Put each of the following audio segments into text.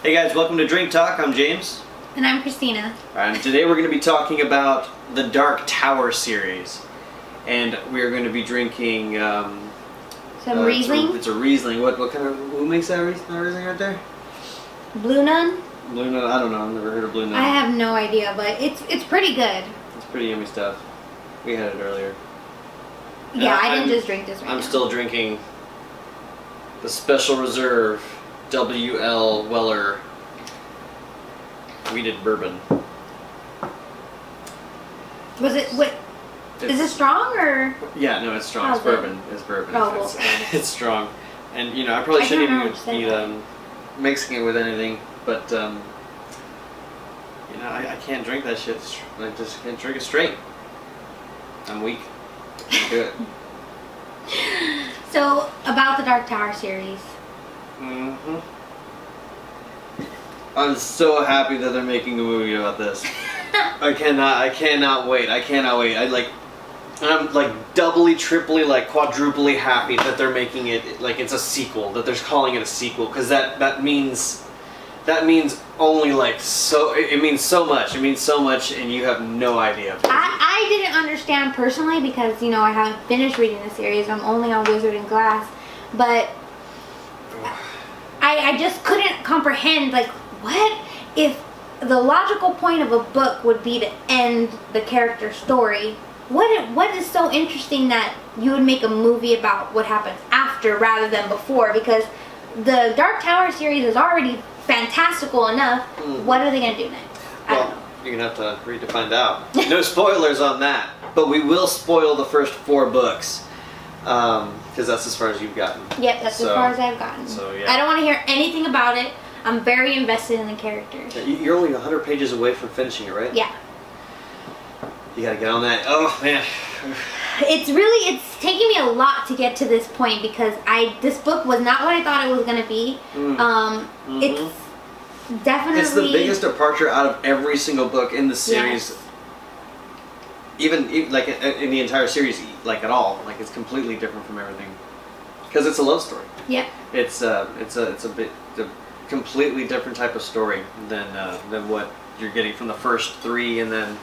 Hey guys, welcome to Drink Talk. I'm James. And I'm Christina. And today we're going to be talking about the Dark Tower series. And we're going to be drinking... some Riesling? It's a Riesling. What kind of... Who makes that Riesling right there? Blue Nun? Blue Nun? I don't know. I've never heard of Blue Nun. I have no idea, but it's pretty good. It's pretty yummy stuff. We had it earlier. Yeah, I didn't just drink this right now. I'm still drinking the Special Reserve W.L. Weller Wheated Bourbon. Was it, is it strong or? Yeah, no, it's strong. It's bourbon. It's bourbon. Oh, well. It's strong. And, you know, I probably shouldn't even be mixing it with anything, but, you know, I can't drink that shit. I just can't drink it straight. I'm weak. I can't do it. So, about the Dark Tower series. Mm-hmm. I'm so happy that they're making a movie about this. I cannot wait. I'm like doubly, triply, like quadruply happy that they're making it like it's a sequel, that they're calling it a sequel, because that means only like it means so much. It means so much, and you have no idea. I didn't understand personally because, you know, I haven't finished reading the series. I'm only on Wizard and Glass, but I just couldn't comprehend, like, what if the logical point of a book would be to end the character's story? What is so interesting that you would make a movie about what happens after rather than before? Because the Dark Tower series is already fantastical enough. What are they going to do next? I don't know. You're going to have to read to find out. No spoilers on that, but we will spoil the first 4 books. Because that's as far as you've gotten. Yep, that's as far as I've gotten. So, yeah. I don't want to hear anything about it. I'm very invested in the characters. You're only 100 pages away from finishing it, right? Yeah. You gotta get on that. Oh, man. It's taking me a lot to get to this point because this book was not what I thought it was going to be. It's definitely... It's the biggest departure out of every single book in the series. Yes. Even like in the entire series, like at all, like it's completely different from everything, because it's a love story. Yeah. It's a completely different type of story than what you're getting from the first 3, and then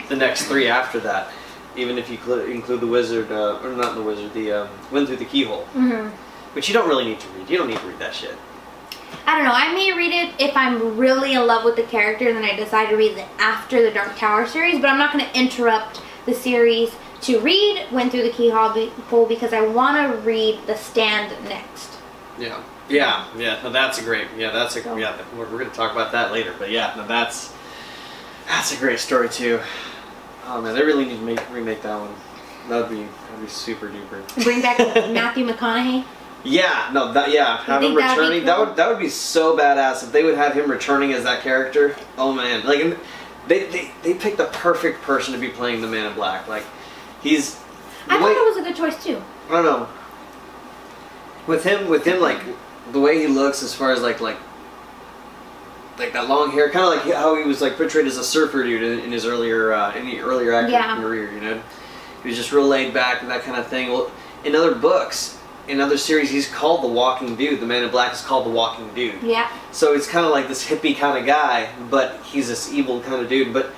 the next 3 after that. Even if you include the Wizard, or not the Wizard, the Wind Through the Keyhole, which you don't really need to read. You don't need to read that shit. I don't know. I may read it if I'm really in love with the character, and then I decide to read it after the Dark Tower series. But I'm not going to interrupt the series to read Went Through the Keyhole because I want to read The Stand next. Yeah. Yeah. Yeah. No, that's a great. Yeah, that's a. Yeah, we're going to talk about that later. But yeah, no, that's a great story too. Oh man, they really need to remake that one. That'd be super duper. Bring back Matthew McConaughey. Yeah, no, have him returning. Cool? That would be so badass if they would have him returning as that character. Oh man, like they picked the perfect person to be playing the Man in Black. Like he's. I thought it was a good choice too. I don't know. With him, like the way he looks, as far as like that long hair, kind of like how he was like portrayed as a surfer dude in his earlier acting career. You know, he was just real laid back and that kind of thing. Well, in other books. In other series, he's called the Walking Dude. The Man in Black is called the Walking Dude. Yeah. So it's kind of like this hippie kind of guy, but he's this evil kind of dude. But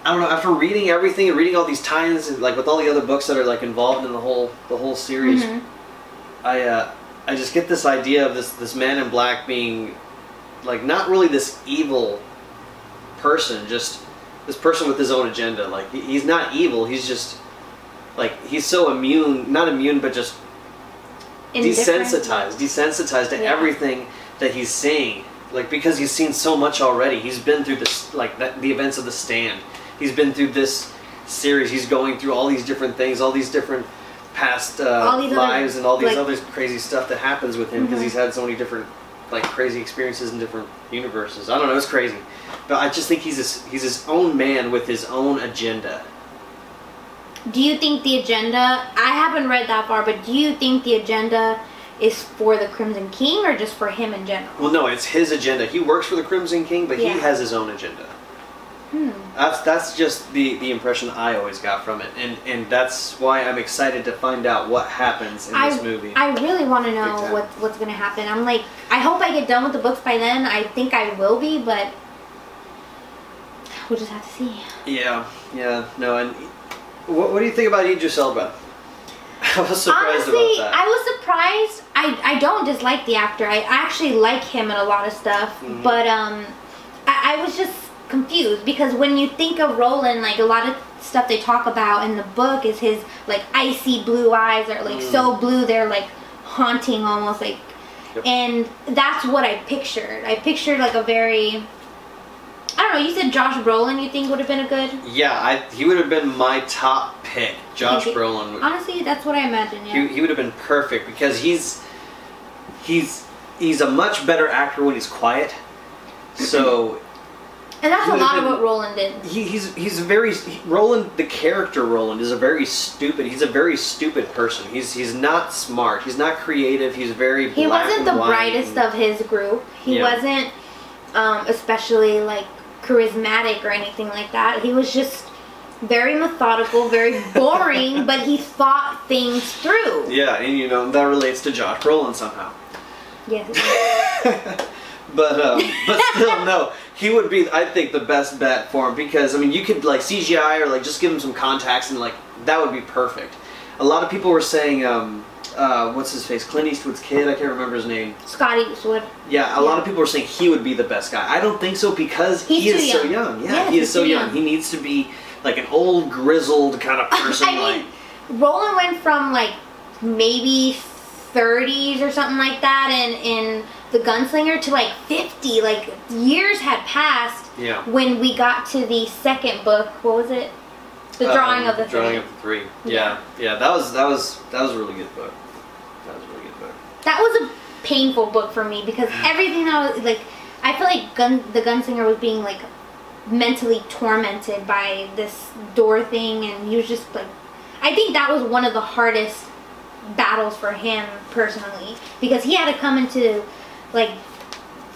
I don't know. After reading everything and reading all these tie-ins, and like with all the other books that are like involved in the whole series, I just get this idea of this Man in Black being like not really this evil person, just this person with his own agenda. Like he's not evil. He's just like he's so not immune, but just desensitized to everything that he's seeing, like because he's seen so much already. He's been through this, like the events of The Stand. He's been through this series. He's going through all these different things, all these different past lives, and all these other crazy stuff that happens with him because he's had so many different like crazy experiences in different universes. I don't know, it's crazy, but I just think he's his own man with his own agenda. Do you think the agenda, I haven't read that far, but do you think the agenda is for the Crimson King or just for him in general? Well, no, it's his agenda. He works for the Crimson King, but he has his own agenda. That's just the impression I always got from it, and that's why I'm excited to find out what happens in this movie. I really want to know what's going to happen. I'm like, I hope I get done with the books by then. I think I will be, but we'll just have to see. Yeah, no, and what do you think about Idris Elba? I was surprised Honestly, about that. I was surprised. I don't dislike the actor. I actually like him in a lot of stuff, but I was just confused because when you think of Roland, like a lot of stuff they talk about in the book is his like icy blue eyes are like so blue they're like haunting almost like, and that's what I pictured. I pictured like a very, I don't know, you said Josh Brolin you think would have been a good? Yeah, he would have been my top pick. Josh Brolin. Honestly, that's what I imagine, yeah. He would have been perfect because he's a much better actor when he's quiet. So and that's a lot of what Roland did. Roland, the character Roland, is a very stupid. He's a very stupid person. He's not smart. He's not creative. He's very black. He wasn't the and white brightest of his group. He wasn't especially like charismatic or anything like that. He was just very methodical, very boring, but he thought things through. Yeah, and you know that relates to Josh Brolin somehow. Yes. But still, no. He would be, I think, the best bet for him because I mean, you could like CGI or like just give him some contacts and like that would be perfect. A lot of people were saying, what's his face, Clint Eastwood's kid. I can't remember his name. Scott Eastwood. Yeah, a lot of people were saying he would be the best guy. I don't think so because he is so young. Yeah, he is so young. He needs to be like an old, grizzled kind of person. I mean, Roland went from like maybe 30s or something like that in The Gunslinger to like 50. Like years had passed when we got to the second book. What was it? The Drawing of the Three. Drawing of the Three. Yeah. That was a really good book. That was a really good book. That was a painful book for me because everything I was like, I feel like The Gunslinger was being like mentally tormented by this door thing, and he was just like, I think that was one of the hardest battles for him personally because he had to come into like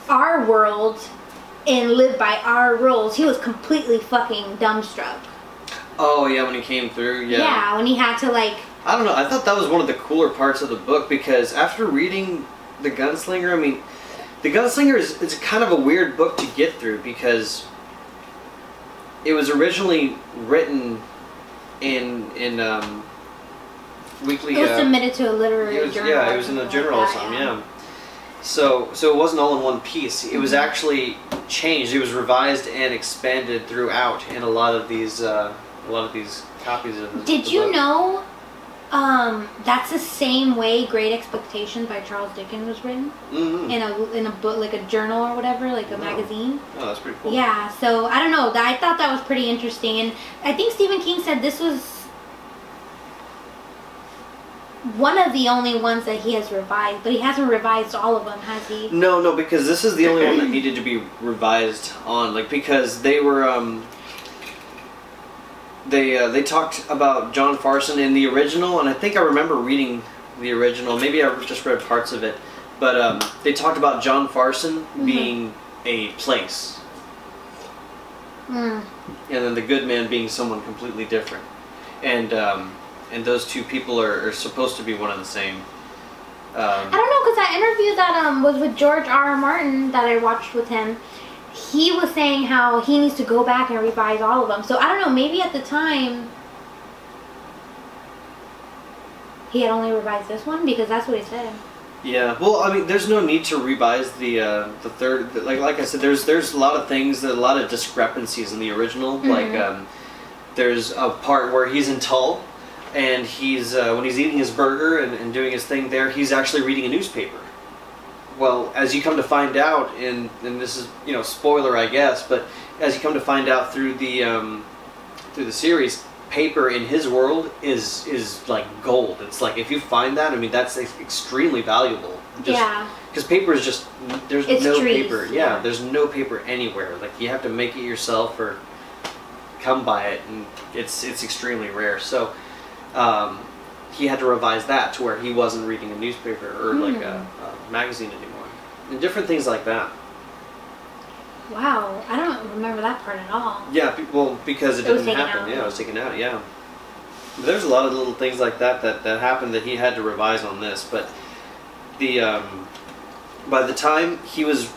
our world and live by our rules. He was completely fucking dumbstruck. Oh yeah, when he came through, yeah, when he had to like, I don't know, I thought that was one of the cooler parts of the book because after reading The Gunslinger, I mean, The Gunslinger is kind of a weird book to get through because it was originally written in weekly. It was submitted to a literary journal. Yeah, it was in the journal or something. Yeah. So it wasn't all in one piece. It was actually changed. It was revised and expanded throughout in a lot of these copies of the Did you know that's the same way Great Expectations by Charles Dickens was written? In a book, like a journal or whatever, like a magazine. Oh, that's pretty cool. Yeah, so I don't know. I thought that was pretty interesting, and I think Stephen King said this was one of the only ones that he has revised, but he hasn't revised all of them, has he? No, because this is the only one that needed to be revised on, like because they were they talked about John Farson in the original, and I think I remember reading the original. Maybe I just read parts of it, but they talked about John Farson being a place, and then the good man being someone completely different, and those two people are supposed to be one and the same. I don't know, because that interview that was with George R.R. Martin that I watched with him, he was saying how he needs to go back and revise all of them. So I don't know, maybe at the time he had only revised this one, because that's what he said. Yeah, well, I mean, there's no need to revise the third. Like I said, there's a lot of things, a lot of discrepancies in the original. Like there's a part where he's in Tull, and he's when he's eating his burger and doing his thing there, he's actually reading a newspaper. Well, as you come to find out, and this is, you know, spoiler I guess, but as you come to find out through the series, paper in his world is like gold. It's like, if you find that, I mean, that's extremely valuable. Yeah. Because paper is just, there's it's no trees, paper. Yeah, there's no paper anywhere. Like, you have to make it yourself or come by it, and it's extremely rare. So he had to revise that to where he wasn't reading a newspaper or like a magazine anymore, and different things like that. Wow, I don't remember that part at all. Yeah, well, because it didn't happen. Out. Yeah, it was taken out. Yeah. But there's a lot of little things like that happened that he had to revise on this, but the by the time he was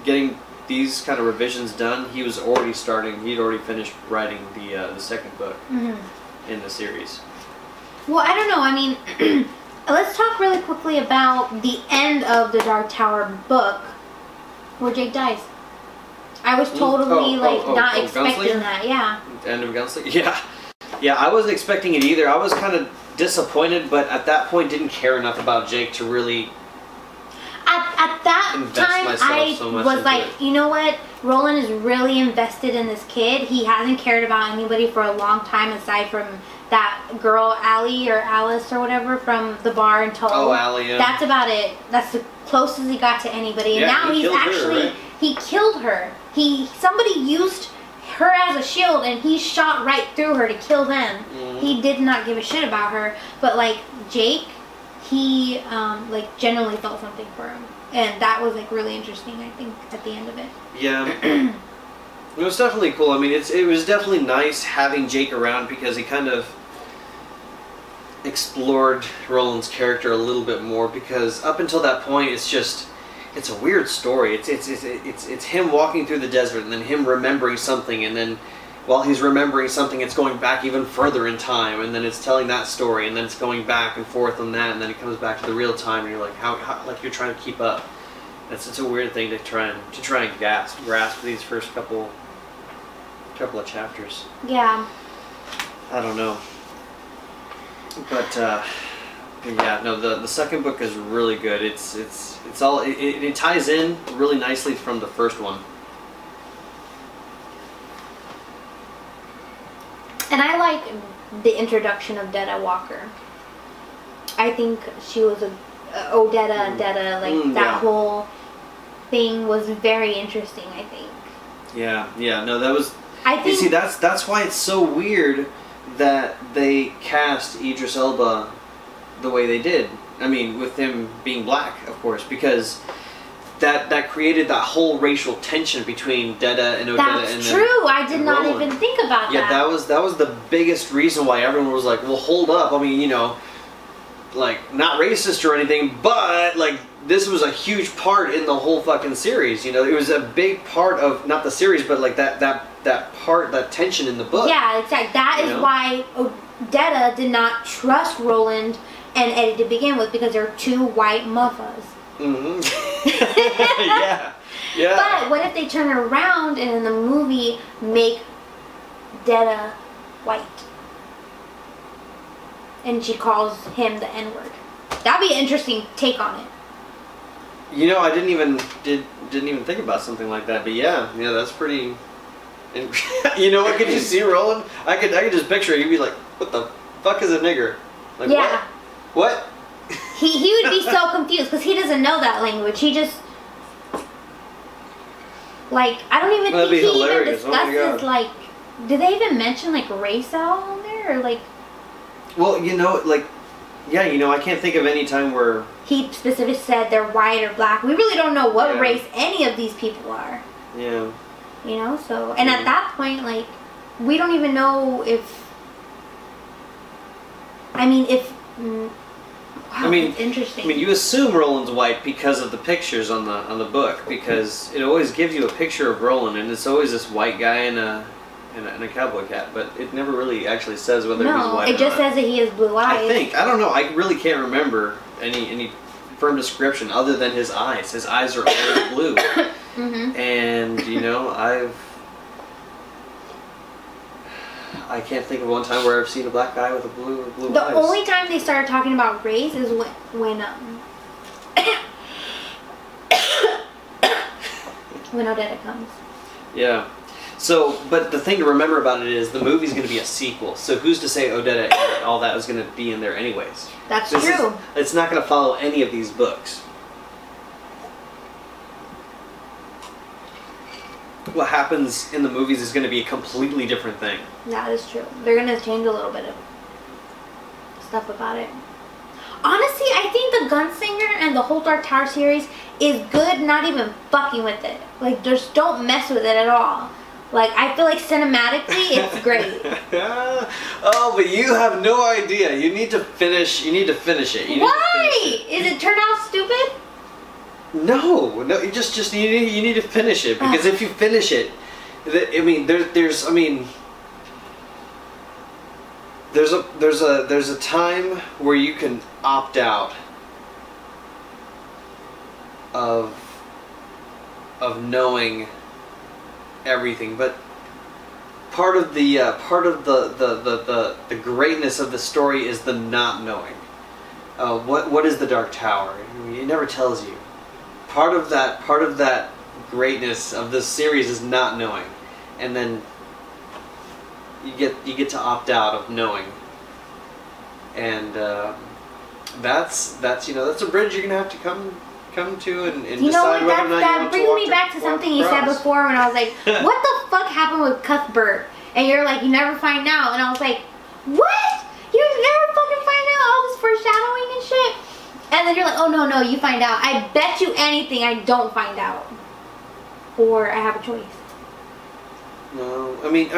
getting these kind of revisions done, he was already he'd already finished writing the second book in the series. Well, I don't know. I mean, let's talk really quickly about the end of the Dark Tower book, where Jake dies. I was totally not expecting Gunslinger? that. Yeah. End of Gunslinger? Yeah. Yeah, I wasn't expecting it either. I was kind of disappointed, but at that point didn't care enough about Jake to really At that time, I was like, you know what? Roland is really invested in this kid. He hasn't cared about anybody for a long time aside from that girl, Allie or Alice or whatever, from the bar until... Oh, Allie, yeah. That's about it. That's the closest he got to anybody. And now he's actually... Right? He killed her. Somebody used her as a shield and he shot right through her to kill them. He did not give a shit about her. But, like, Jake, he, generally felt something for him. And that was, like, really interesting, I think, at the end of it. Yeah. It was definitely cool. I mean, it was definitely nice having Jake around because he kind of explored Roland's character a little bit more, because up until that point it's a weird story. It's him walking through the desert and then him remembering something, and then while he's remembering something it's going back even further in time, and then it's telling that story, and then it's going back and forth on that, and then it comes back to the real time, and you're like how like you're trying to keep up. It's a weird thing to try and grasp these first couple of chapters. Yeah. I don't know. But yeah, no, the second book is really good. It ties in really nicely from the first one. And I like the introduction of Detta Walker. I think she was Odetta and Detta, that whole thing was very interesting, I think. Yeah, no, that was... I think... You see, that's why it's so weird that they cast Idris Elba the way they did. I mean, with him being black, of course, because that created that whole racial tension between Detta and Odetta. That's true. I did not even think about that. Yeah, that was the biggest reason why everyone was like, well, hold up. I mean, you know, like, not racist or anything, but like this was a huge part in the whole fucking series. You know, it was a big part of not the series, but like that tension in the book. Yeah, exactly. That is why Odetta did not trust Roland and Eddie to begin with, because they're two white muffas. Yeah. But what if they turn it around and in the movie make Detta white? And she calls him the N-word. That'd be an interesting take on it. You know, I didn't even think about something like that, but yeah, that's pretty. You know what? Could you see Roland? I could just picture it. He'd be like, "What the fuck is a nigger?" Like, yeah. What? He would be so confused because he doesn't know that language. He just, like, I don't even think he even discusses, like, do they even mention, like, race out on there? Or, like... Well, you know, like, yeah, you know, I can't think of any time where... He specifically said they're white or black. We really don't know what race any of these people are. Yeah. You know, so... And at that point, like, we don't even know if... I mean, if... Wow, that's interesting. I mean, you assume Roland's white because of the pictures on the book, because it always gives you a picture of Roland, and it's always this white guy in a cowboy hat, but it never really actually says whether he's white or not. No, it just says that he has blue eyes. I don't know. I really can't remember any firm description other than his eyes. His eyes are always blue, and you know, I can't think of one time where I've seen a black guy with blue eyes. The only time they started talking about race is when Odetta comes. Yeah. So, but the thing to remember about it is the movie's going to be a sequel. So who's to say Odetta and all that was going to be in there anyways? That's true. It's not going to follow any of these books. What happens in the movies is going to be a completely different thing. That is true. They're going to change a little bit of stuff about it. Honestly, I think the Gunslinger and the whole Dark Tower series is good not even fucking with it. Like, just don't mess with it at all. Like, I feel like cinematically, it's great. Oh, but you have no idea. You need to finish. You need to finish it. Why? Is it turned out stupid? No. You just you need to finish it, because if you finish it, I mean, there's a time where you can opt out of knowing everything, but part of the greatness of the story is the not knowing. What is the Dark Tower? It never tells you. Part of that greatness of this series is not knowing, and then you get to opt out of knowing, and that's a bridge you're gonna have to come to and decide whether or not you want to walk. That brings me back to something you said before when I was like, what the fuck happened with Cuthbert? And you're like, you never find out. And I was like, what? You never fucking find out all this foreshadowing and shit? And then you're like, oh no, you find out. I bet you anything I don't find out. Or I have a choice. No, I mean,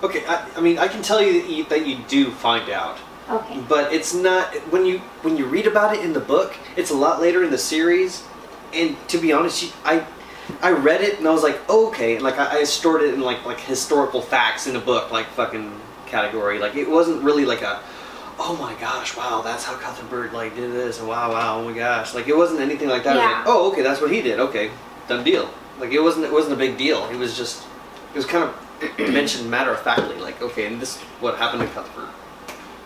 okay, I can tell you that you do find out. Okay. But it's not, when you read about it in the book, it's a lot later in the series, and to be honest, I read it and I was like, oh, okay, like I stored it in like historical facts in a book, like fucking category. Like, it wasn't really like a, oh my gosh, wow, that's how Cuthbert like did this, and wow, oh my gosh, like it wasn't anything like that. Yeah. Like, oh, okay, that's what he did. Okay, done deal. Like it wasn't a big deal. It was kind of mentioned matter of factly, like, okay, and this is what happened to Cuthbert.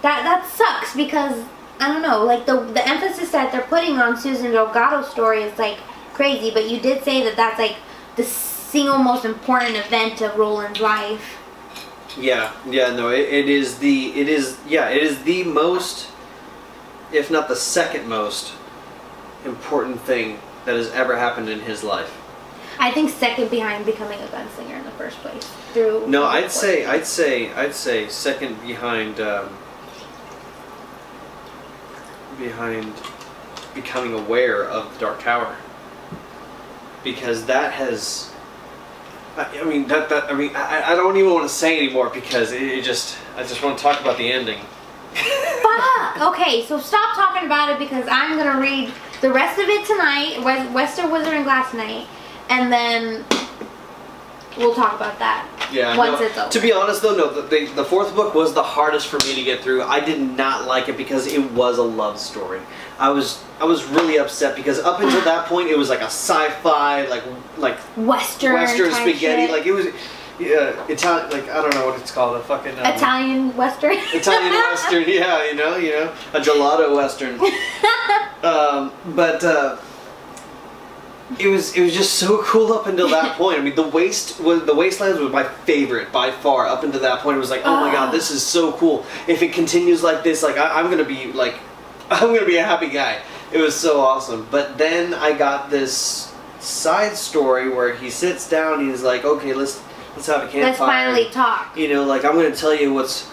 That sucks, because I don't know, like the emphasis that they're putting on Susan Delgado's story is like crazy, but you did say that that's like the single most important event of Roland's life. Yeah, no, it is the most, if not the second most important thing that has ever happened in his life. I think second behind becoming a gunslinger in the first place. No, I'd say second behind becoming aware of the Dark Tower, because that has, I don't even want to say anymore, because I just want to talk about the ending. Fuck! Okay, so stop talking about it, because I'm gonna read the rest of it tonight, Western Wizard and Glass Knight, and then we'll talk about that. Yeah, once it's over. To be honest though, no, the fourth book was the hardest for me to get through. I did not like it because it was a love story. I was really upset because up until that point it was like a sci-fi, like Western spaghetti, shit. like it was Italian, like I don't know what it's called, a fucking Italian Western. Italian Western, yeah, you know, a gelato Western. But it was just so cool up until that point. I mean, the Wastelands was my favorite by far. Up until that point, it was like, oh my god, this is so cool. If it continues like this, like I'm gonna be a happy guy. It was so awesome. But then I got this side story where he sits down and he's like, okay, let's have a campfire. Let's finally talk. You know, like I'm gonna tell you what's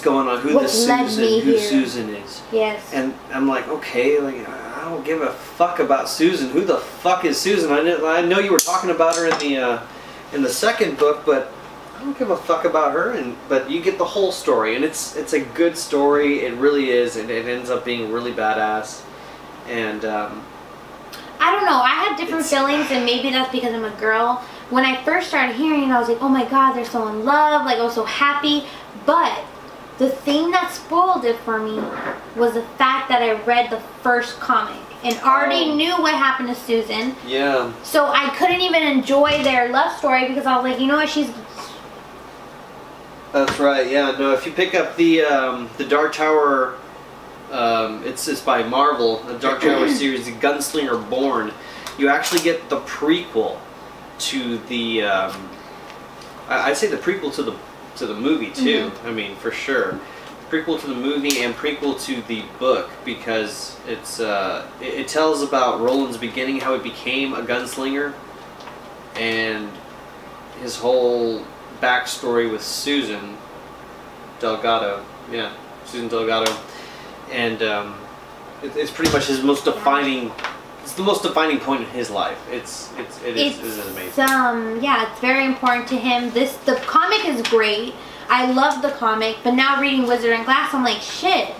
going on, who Susan is. Yes. And I'm like, okay, like I don't give a fuck about Susan. Who the fuck is Susan? I know you were talking about her in the second book, but I don't give a fuck about her. But you get the whole story, and it's a good story. It really is, and it ends up being really badass. And I don't know. I had different feelings, and maybe that's because I'm a girl. When I first started hearing it, I was like, oh my god, they're so in love. Like, I was so happy. But the thing that spoiled it for me was the fact that I read the first comic and already knew what happened to Susan. Yeah. So I couldn't even enjoy their love story because I was like, you know what, she's... That's right, yeah. No, if you pick up the Dark Tower, it's by Marvel, the Dark Tower series, The Gunslinger Born, you actually get the prequel to the... I'd say the prequel to the movie too. I mean, for sure, prequel to the movie and prequel to the book, because it tells about Roland's beginning, how he became a gunslinger, and his whole backstory with Susan Delgado. Yeah, Susan Delgado, and it's pretty much his most defining it's the most defining point in his life. It is amazing. Yeah, it's very important to him. The comic is great. I love the comic, but now reading Wizard and Glass, I'm like, shit.